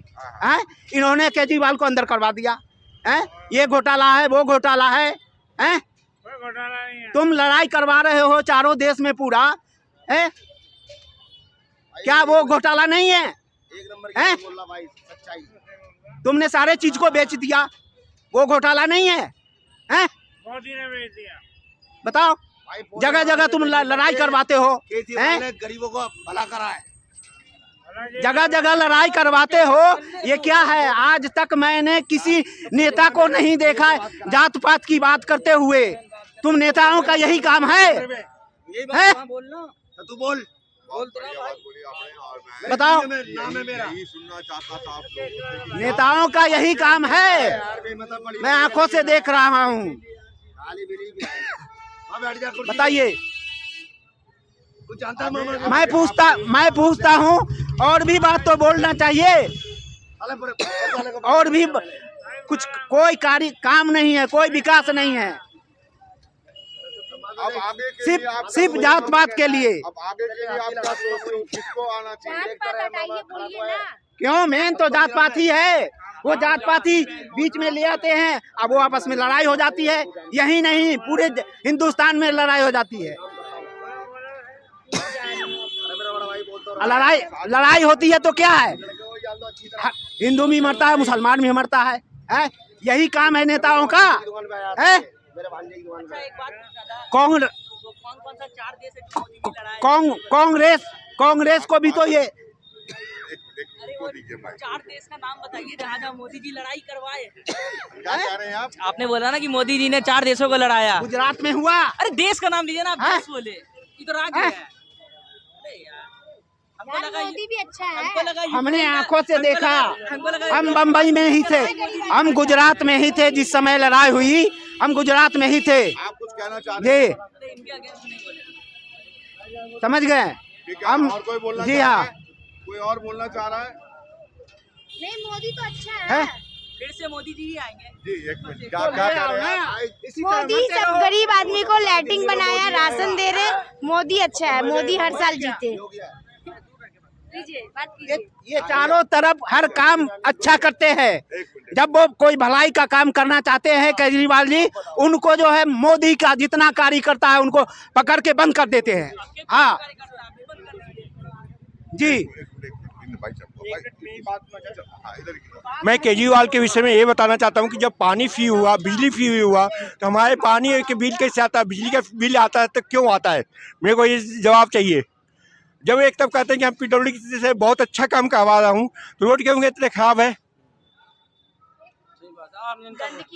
हैं? इन्होंने केजरीवाल को अंदर करवा दिया, हैं? ये घोटाला है, वो घोटाला है, हैं? तुम लड़ाई करवा रहे हो चारों देश में पूरा, हैं? क्या वो घोटाला नहीं है? हैं? तुमने सारे चीज को बेच दिया, वो घोटाला नहीं है? हैं? मोदी ने बेच दिया। बताओ, जगह जगह तुम लड़ाई करवाते हो, हैं? गरीबों को भला करा है, जगह जगह लड़ाई करवाते हो। ये क्या है? आज तक मैंने किसी नेता को नहीं देखा जात पात की बात करते हुए। तुम नेताओं का यही काम है? तू बोल बताओ, नाम है मेरा। सुनना चाहता था आप लोगों से। नेताओं का यही काम है, मैं आंखों से देख रहा हूँ। बताइए, मैं पूछता हूँ, और भी बात तो बोलना चाहिए, और भी कुछ कोई कार्य काम नहीं है, कोई विकास नहीं है, सिर्फ जात पात के लिए। अब आगे के लिए आपका किसको आना चाहिए? क्यों? मेन तो जात पात ही है। वो जात पाती बीच में ले आते हैं, अब वो आपस में लड़ाई हो जाती है। यही नहीं, पूरे हिंदुस्तान में लड़ाई हो जाती है। लड़ाई होती है तो क्या है? हिंदू भी मरता है, मुसलमान भी मरता है, हैं? यही काम है नेताओं का, है? कांग्रेस को भी तो ये 4 देश का नाम बताइए जहाँ जहाँ मोदी जी लड़ाई करवाए। क्या कह रहे हैं आप? आपने बोला ना कि मोदी जी ने 4 देशों को लड़ाया। गुजरात में हुआ। अरे देश का नाम लीजिए ना, आप देश बोले, ये तो राज्य है। मोदी भी अच्छा है। हमने आंखों से देखा, हम बम्बई में ही थे, हम गुजरात में ही थे जिस समय लड़ाई हुई, हम गुजरात में ही थे। आप कुछ कहना चाहते हैं? समझ गए हम? और कोई बोलना जी हाँ, कोई और बोलना चाह रहा है? नहीं, मोदी तो अच्छा है। फिर से मोदी जी ही आएंगे। जी एक मिनट, क्या क्या कह रहे हैं? मोदी सब गरीब आदमी को लैट्रिन बनाया, राशन दे रहे। मोदी अच्छा है, मोदी हर साल जीते। ये चारों तरफ हर काम अच्छा करते हैं। जब वो कोई भलाई का काम करना चाहते हैं केजरीवाल जी, उनको जो है मोदी का जितना कार्यकर्ता है उनको पकड़ के बंद कर देते हैं। हाँ जी, मैं केजरीवाल के विषय में ये बताना चाहता हूँ कि जब पानी फ्री हुआ, बिजली फ्री हुआ, तो हमारे पानी के बिल कैसे आता है, बिजली का बिल आता है तो क्यों आता है? मेरे को ये जवाब चाहिए। जब एक तब कहते हैं कि हम पीडब्ल्यूडी से बहुत अच्छा काम करवा रहा हूँ, तो रोड क्यों इतने खराब है?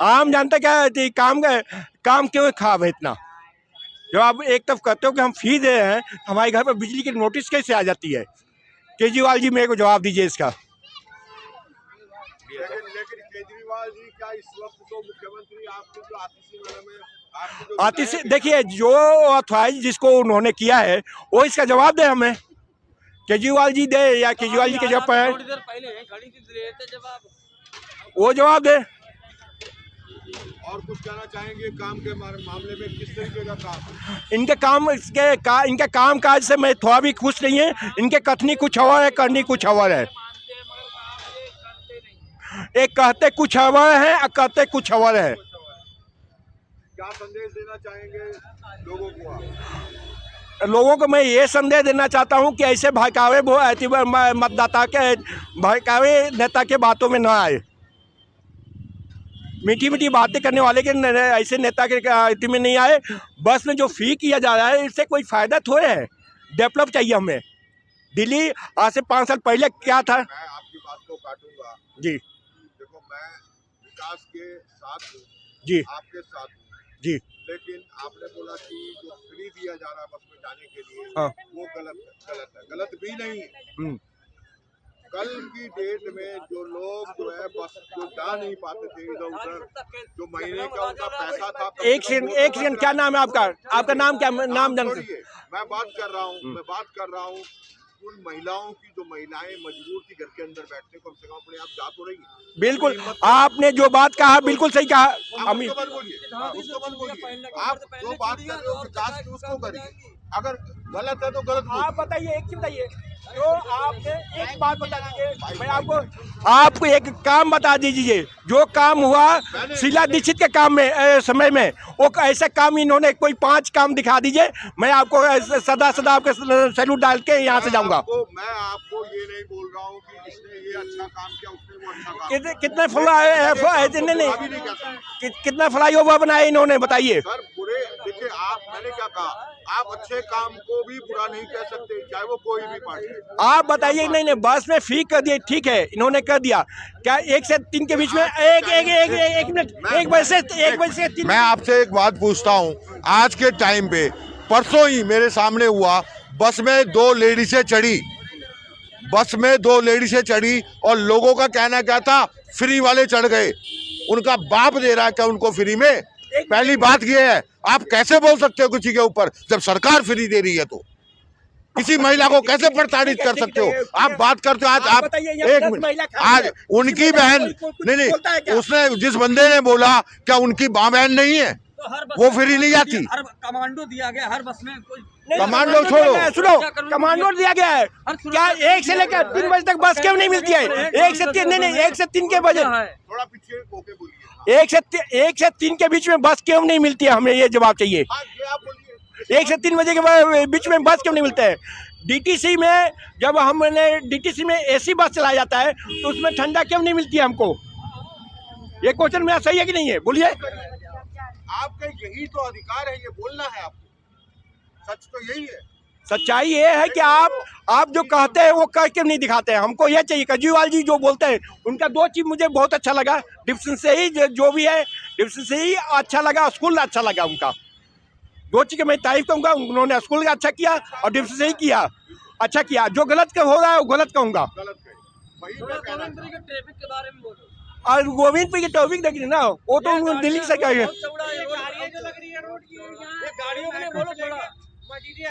आम जनता क्या है, काम क्यों खराब है इतना? जब आप एक तब कहते हो कि हम फी दे रहे हैं, हमारे घर पर बिजली की नोटिस कैसे आ जाती है? केजरीवाल जी मेरे को जवाब दीजिए इसका। लेकिन केजरीवाल जी क्या इस वक्त तो मुख्यमंत्री आपके जो आतिशी, देखिए जो अथॉराइज जिसको उन्होंने किया है वो इसका जवाब दे हमें। केजरीवाल जी दे या केजरीवाल जी के जवाब पर वो जवाब दे। और कुछ कहना चाहेंगे काम के मामले में, किस तरीके का काम? इनके काम काज से मैं थोड़ा भी खुश नहीं है। इनके कथनी कुछ और है, करनी कुछ और है। एक कहते कुछ और है और करते कुछ और है। क्या संदेश देना चाहेंगे लोगों को आप? लोगों को मैं ये संदेश देना चाहता हूँ कि ऐसे भड़कावे मतदाता के भड़कावे नेता के बातों में ना आए। मीठी मीठी बातें करने वाले के ऐसे नेता के इतने में नहीं आए। बस में जो फी किया जा रहा है इससे कोई फायदा थोड़े है। डेवलप चाहिए हमें। दिल्ली आज से 5 साल पहले क्या था? मैं आपकी बात को काटूंगा जी। देखो, मैं विकास के साथ हूँ, जी आपके साथ हूँ जी, लेकिन आपने बोला कि जो फ्री दिया जा रहा है बस में जाने के लिए, हाँ, वो गलत है। गलत भी नहीं है। कल की डेट में जो लोग जो है बस जो जा नहीं पाते थे इधर उधर, जो महीने का उनका पैसा था। एक सेकंड, क्या नाम है आपका? आपका नाम क्या? नाम जान। मैं बात कर रहा हूँ उन महिलाओं की, जो महिलाएं मजबूर थी घर के अंदर बैठने, कम से कम अपने आप जा तो रही है। बिल्कुल, आपने जो बात कहा बिल्कुल सही कहा। अमित उसको मत बोलिए। आप जो बात कर रहे हो विकास की उसको करिए। अगर गलत है तो गलत। आप बताइए, एक चीज बताइए, जो आपने एक बात बता दीजिए। मैं आपको एक काम बता दीजिए। जो काम हुआ शीला दीक्षित के काम में समय में, वो ऐसा काम इन्होंने कोई 5 काम दिखा दीजिए। मैं आपको सदा आपके सैल्यूट डाल के यहाँ से जाऊंगा। मैं आपको ये नहीं बोल रहा हूँ कि इसने ये अच्छा काम किया, उसने वो अच्छा काम कितने कितना फ्लाईओवर बनाए इन्होंने, बताइए। सर बुरे, देखिए मैंने क्या कहा, आप अच्छे काम को भी बुरा नहीं कह सकते, चाहे वो कोई भी पार्टी। आप बताइए। नहीं, बस में फी कर दिए, ठीक है, इन्होंने कर दिया। क्या 1 से 3 के बीच में एक मिनट, 1 बजे से 3? मैं आपसे एक बात पूछता हूँ, आज के टाइम पे परसों ही मेरे सामने हुआ, बस में 2 लेडीजें चढ़ी और लोगों का कहना क्या था, फ्री वाले चढ़ गए, उनका बाप दे रहा है क्या उनको फ्री में? पहली बात ये है, आप कैसे बोल सकते हो किसी के ऊपर जब सरकार फ्री दे रही है? तो किसी महिला को कैसे प्रताड़ित कर सकते हो? आप बात करते हो। आज आप एक मिनट, आज उनकी बहन नहीं, उसने जिस बंदे ने बोला, क्या उनकी माँ बहन नहीं है? वो फ्री नहीं जाती। कमांडो दिया गया हर बस में। कमांडो छोड़ो, सुनो, कमांडो दिया गया है क्या? 1 से लेकर 3 बजे तक बस क्यों नहीं मिलती है? 1 से 3 नहीं, 1 से 3 के बजे, थोड़ा पीछे होके बोलिए। 1 से 3 के बीच में बस क्यों नहीं मिलती है? हमें ये जवाब चाहिए। 1 से 3 बजे के बीच में बस क्यों नहीं मिलता है? डीटीसी में जब डीटीसी में एसी बस चलाया जाता है तो उसमें ठंडा क्यों नहीं मिलती है हमको? ये क्वेश्चन मेरा सही है कि नहीं है? बोलिए। आपका यही तो अधिकार है, ये बोलना है आपको। सच तो यही है। सच्चाई ये है कि आप जो कहते हैं वो करके नहीं दिखाते हैं। हमको ये चाहिए। केजरीवाल जी जो बोलते हैं उनका 2 चीज मुझे बहुत अच्छा लगा। डिप्शन से ही जो भी है, डिप्शन से ही अच्छा लगा, स्कूल अच्छा लगा उनका। 2 चीज़ मैं तारीफ करूँगा, उन्होंने स्कूल का अच्छा किया और डिप्शन से ही किया, अच्छा किया। जो गलत हो रहा है वो गलत कहूँगा। ट्रैफिक के बारे में बोलो। और गोविंदपुर की टॉपिक देखिए ना, वो तो दिल्ली से क्या है।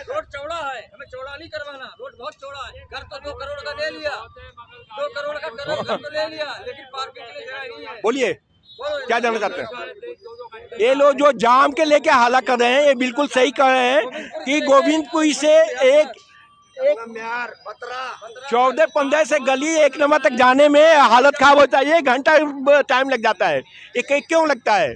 रोड चौड़ा है, हमें चौड़ा नहीं करवाना। रोड बहुत चौड़ा है, घर तो 2 करोड़ का ले लिया। 2 करोड़ का घर तो ले लिया, लेकिन पार्किंग के लिए जगह नहीं है। बोलिए क्या जानना चाहते हैं? ये लोग जो जाम के लेके हाला कर रहे हैं, ये बिल्कुल सही कर रहे हैं कि गोविंदपुरी से एक 14-15 से गली 1 नंबर तक जाने में हालत खराब होता है। 1 घंटा टाइम लग जाता है। ये क्यों लगता है?